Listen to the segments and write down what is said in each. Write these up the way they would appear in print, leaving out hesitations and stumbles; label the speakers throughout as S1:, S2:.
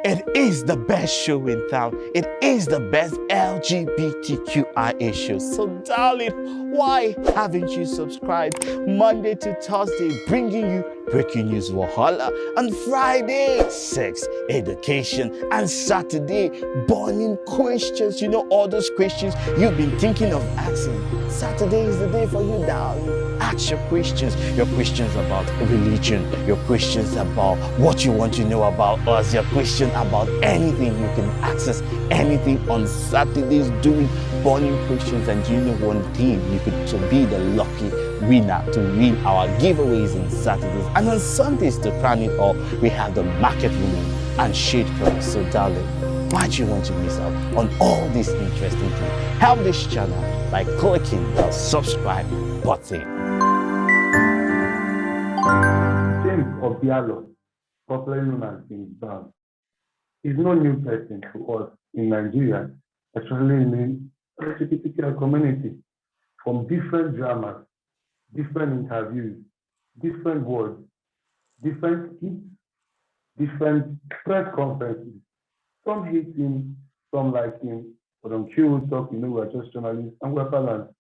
S1: It is the best show in town. It is the best LGBTQI issue. So darling, why haven't you subscribed? Monday to Thursday, bringing you breaking news Wahala. On Friday, sex, education. And Saturday, burning questions. You know, all those questions you've been thinking of asking. Saturday is the day for you, darling. Ask your questions about religion, your questions about what you want to know about us, your question about anything. You can access anything on Saturdays doing burning questions. And you know one thing, you could to be the lucky winner to win our giveaways on Saturdays. And on Sundays, to crown it all, we have the market woman and shade girl. So darling, why do you want to miss out on all these interesting things? Help this channel by clicking the subscribe button.
S2: James Obialo, popularly known as James Brown, is no new person to us in Nigeria, especially in the LGBTQI community. From different dramas, different interviews, different words, different skits, different press conferences. Some hate him, some like him, but on Q Talk, we're just journalists and we're balanced.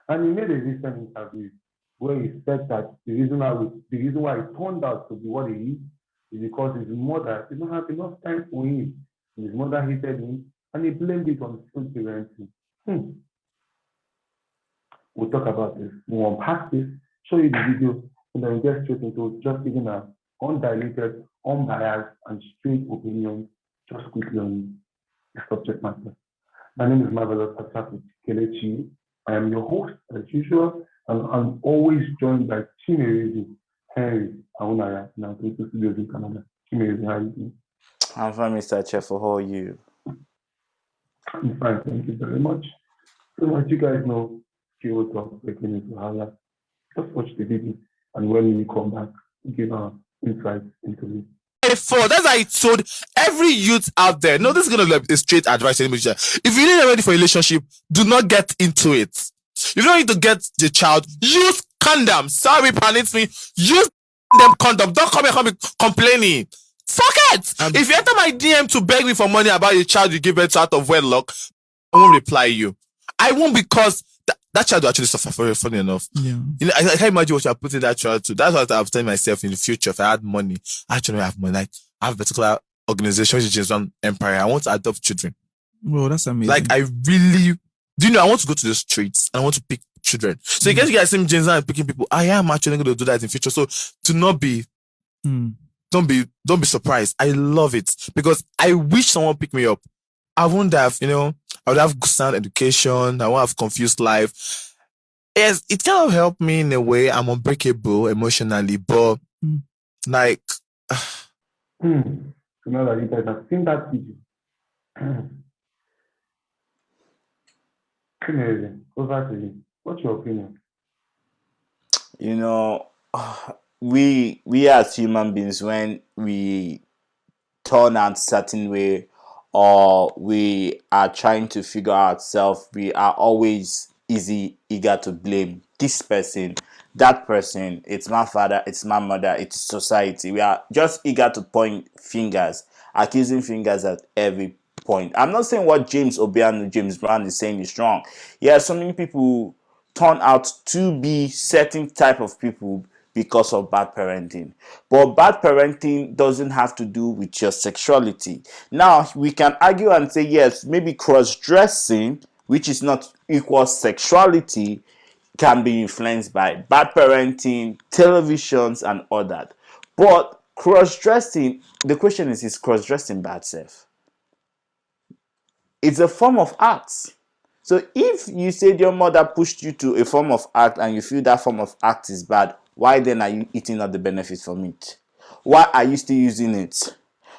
S2: And he made a recent interview where he said that the reason why he turned out to be what he is because his mother did not have enough time for him. His mother hated him, and he blamed it on school parenting. We'll talk about this. We'll unpack this, show you the video, and then we'll get straight into just giving an undiluted, unbiased, and straight opinion just quickly on the subject matter. My name is Marvelous Asafi Kelechi. I am your host, as usual, and I'm always joined by Chimerezi Henry Aunaya in our Toronto studios in Canada. Chimerezi, how are you doing?
S1: I'm fine, Mr. Chef. How are you?
S2: I'm fine, thank you very much. So as you guys know, Q Talk breaking into Hala. Just watch the video, and when we come back, we'll give our insights into it.
S3: That's why I told every youth out there. No, this is gonna be a straight advice. If you're not ready for a relationship, do not get into it. If you don't need to get the child, use condom. Sorry, permit me. Use them condom. Don't come here complaining. Fuck it. If you enter my DM to beg me for money about your child you give birth out of wedlock, I won't reply you. I won't, because that child will actually suffer for it, funny enough. Yeah. I can't imagine what you're putting that child to. That's what I'm telling myself in the future. If I had money, I actually have money. Like, I have a particular organization, which is one empire. I want to adopt children.
S4: Well, that's amazing.
S3: Like, I really, I want to go to the streets and I want to pick children. So you guys see James and picking people. I am actually going to do that in future. So to not be, don't be surprised. I love it because I wish someone picked me up. I wouldn't have, I would have sound education. I won't have confused life. Yes, it kind of helped me in a way. I'm unbreakable emotionally, but like,
S2: So now that you guys have seen that video, over to you. What's your opinion?
S1: We as human beings, when we turn out certain way or we are trying to figure out ourselves, we are always eager to blame this person, that person. It's my father, it's my mother, it's society. We are just eager to point fingers, accusing fingers at every point. I'm not saying what James Brown is saying is wrong. Yeah, so many people turn out to be certain type of people because of bad parenting. But bad parenting doesn't have to do with your sexuality. Now, we can argue and say, yes, maybe cross-dressing, which is not equal sexuality, can be influenced by bad parenting, televisions, and all that. But cross-dressing, the question is cross-dressing bad self? It's a form of art. So if you said your mother pushed you to a form of act and you feel that form of act is bad, why then are you eating all the benefits from it? Why are you still using it?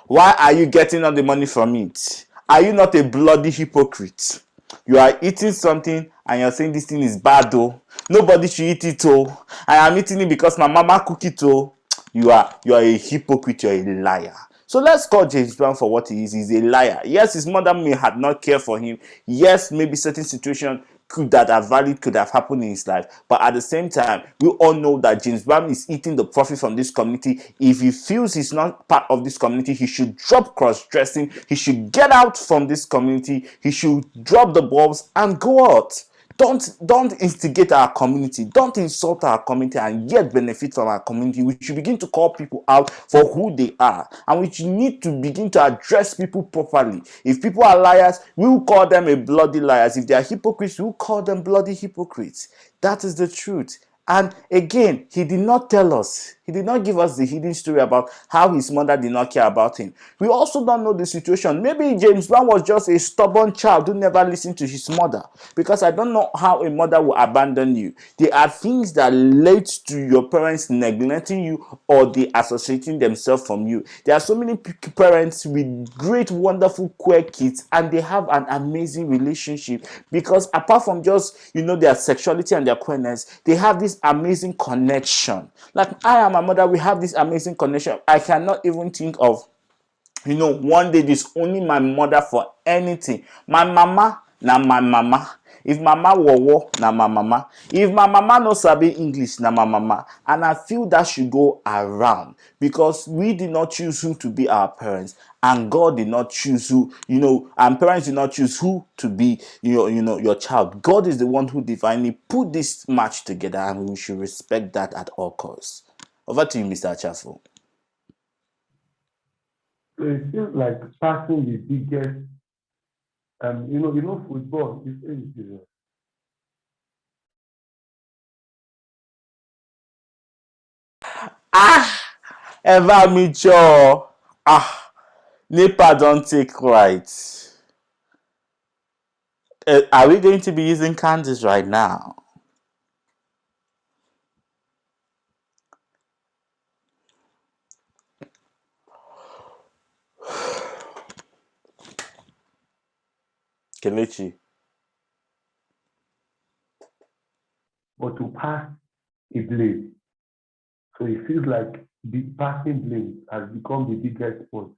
S1: Why are you getting all the money from it? Are you not a bloody hypocrite? You are eating something and you're saying this thing is bad though. Nobody should eat it though. I am eating it because my mama cooked it though. You are a hypocrite, you're a liar. So let's call James Brown for what he is. He's a liar. Yes, his mother may have not cared for him. Yes, maybe certain situation that are valid could have happened in his life. But at the same time, we all know that James Brown is eating the profit from this community. If he feels he's not part of this community, he should drop cross-dressing. He should get out from this community. He should drop the bulbs and go out. Don't instigate our community. Don't insult our community and yet benefit from our community. We should begin to call people out for who they are, and we should need to begin to address people properly. If people are liars, we will call them a bloody liars. If they are hypocrites, we will call them bloody hypocrites. That is the truth. And again, he did not tell us, he did not give us the hidden story about how his mother did not care about him. We also don't know the situation. Maybe James Brown was just a stubborn child who never listened to his mother, because I don't know how a mother will abandon you. There are things that lead to your parents neglecting you or they associating themselves from you. There are so many parents with great, wonderful queer kids, and they have an amazing relationship because apart from just, their sexuality and their queerness, they have this amazing connection. Like I and my mother, we have this amazing connection. I cannot even think of, one day disowning my mother for anything. My mama, na my mama. If mama wowo, na my mama. If my mama no sabi English, na my mama. And I feel that should go around because we did not choose who to be our parents, and God did not choose who, and parents did not choose who to be your child. God is the one who divinely put this match together, and we should respect that at all costs. Over to you, Mr. Achafo.
S2: So it feels like passing the biggest, football is serious.
S1: Ever meet your NEPA don't take right. Are we going to be using candles right now? Kelechi.
S2: But to pass a blame, so it feels like the passing blame has become the biggest sport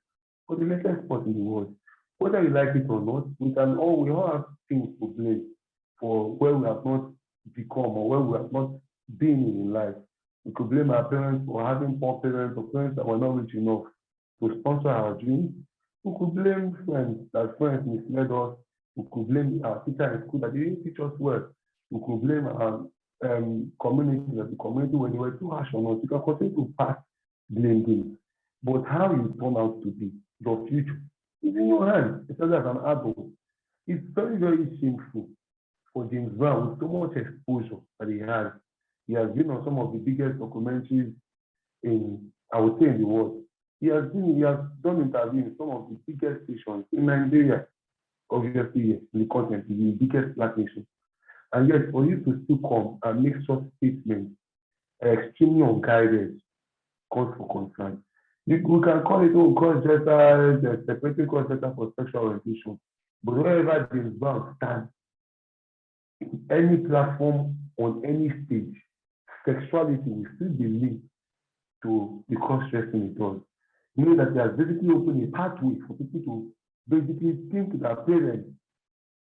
S2: or the latest sport in the world. Whether you like it or not, we all have things to blame for where we have not become or where we have not been in life. We could blame our parents for having poor parents or parents that were not rich enough to sponsor our dreams. We could blame friends that friends misled us. We could blame our teacher in school that they didn't teach us well. We could blame our community, that the community when they were too harsh on us. You can continue to pass blame games. But how you turn out to be, your future, is in your hands, especially as an adult. It's very, very shameful for James Brown with so much exposure that he has. He has been on some of the biggest documentaries in, I would say, in the world. He has done interviews in some of the biggest stations in Nigeria, obviously, yes, in the continent, the biggest black nation. And yet, for you to still come and make such statements, extremely unguided, cause for concern. We can call it cross-dressers, separating cross-dressers for sexual orientation. But wherever James Brown stands, any platform on any stage, sexuality will still be linked to the cross-dressing it does. Meaning that they have basically opened a pathway for people to basically think their parents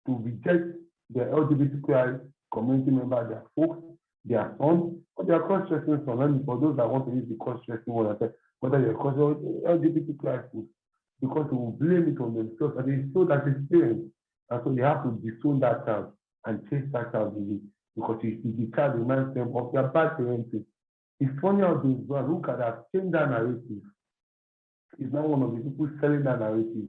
S2: to reject their LGBTQI community members, their folks, their sons, or their cross-dressing sons. And for those that want to use the cross-dressing word, whether you're LGBTQI folks, because they will blame it on themselves and they feel that it's parents. And so they have to disown that child and chase that child away because the child reminds them of their bad parenting. It's funny how those ones who can have changed that narrative is now one of the people selling that narrative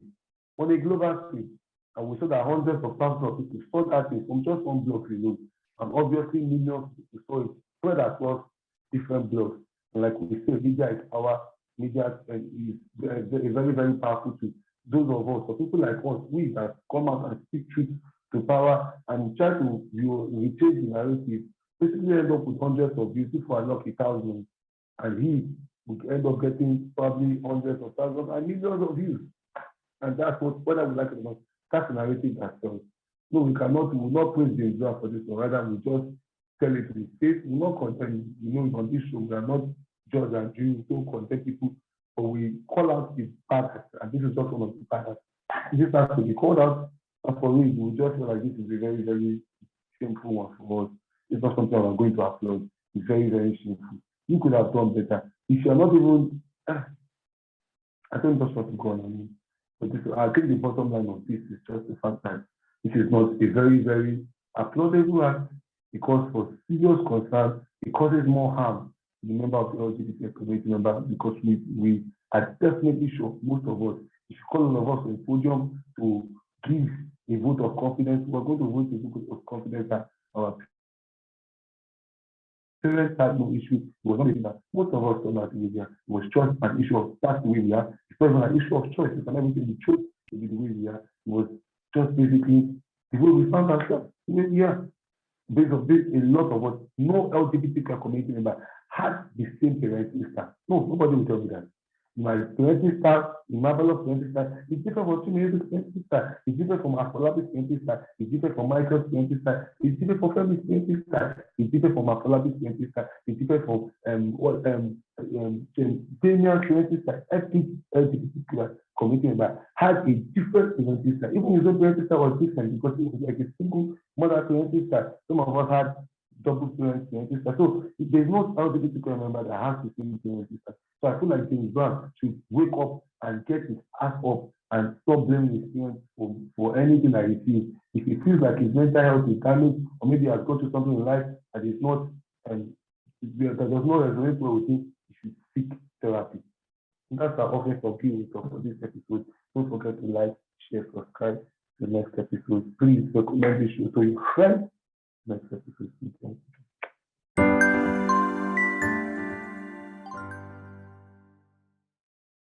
S2: on a global scale. And we saw that hundreds of thousands of people saw that thing from just one block alone. And obviously millions of people saw it spread across different blocks. And like we say, media is power. Media is very, very powerful to those of us, for people like us, we that come out and speak truth to power and try to rechange the narrative, basically end up with hundreds of views, if we are lucky, thousands. And he would end up getting probably hundreds of thousands and millions of views. And that's what, whether we like it or not, that's the narrative that sells. No, we will not praise James Brown for this, or rather we just tell it to his face. We will not content, on this show, we are not judge and jury, we don't content people, but we call out the bad, and this is just one of the bad. This has to be called out, and for me, we just feel like this is a very, very shameful one for us. It's not something we're going to applaud. It's very, very shameful. You could have done better. If you're not even, I don't just want to go on. But I think the bottom line of this is just the fact that this is not a very, very applaudable act, because for serious concern, it causes more harm to the member of the LGBT community member, because we are definitely sure, most of us, if you call all of us on the podium to give a vote of confidence, we're going to vote a vote of confidence that our parents had no issue. It was not that most of us don't have media. It was just an issue of that's the way we are. It's not even an issue of choice. It's not everything we chose to be the way we are. It was just basically the way we found ourselves. The way we are. Based on this, a lot of us, no LGBTQI community member had the same parenting style. No, nobody will tell me that. My parenting style, the marvelous parenting style is different from Chimere's parenting style. It's different from Afolabi's parenting style. It's different from Michael's parenting style. It's different from Femi's parenting style. It's different from Afolabi's parenting style. It's different from Damian's parenting style. Every LGBTQI community member had a different parenting style. Even his own parenting style was different because it was like a single mother parenting style. Some of us had double parent parenting style. So there's no LGBTQI member that has the same parenting style. So I feel like James Brown should wake up and get his ass up and stop blaming his parents for anything that he feels. If he feels like his mental health is damaged, or maybe he has gone through something in life that is not that does not resonate well with him, he should seek therapy. And that's our offering for for this episode. Don't forget to like, share, subscribe to the next episode. Please recommend this show to your friends. Next episode. Thank you.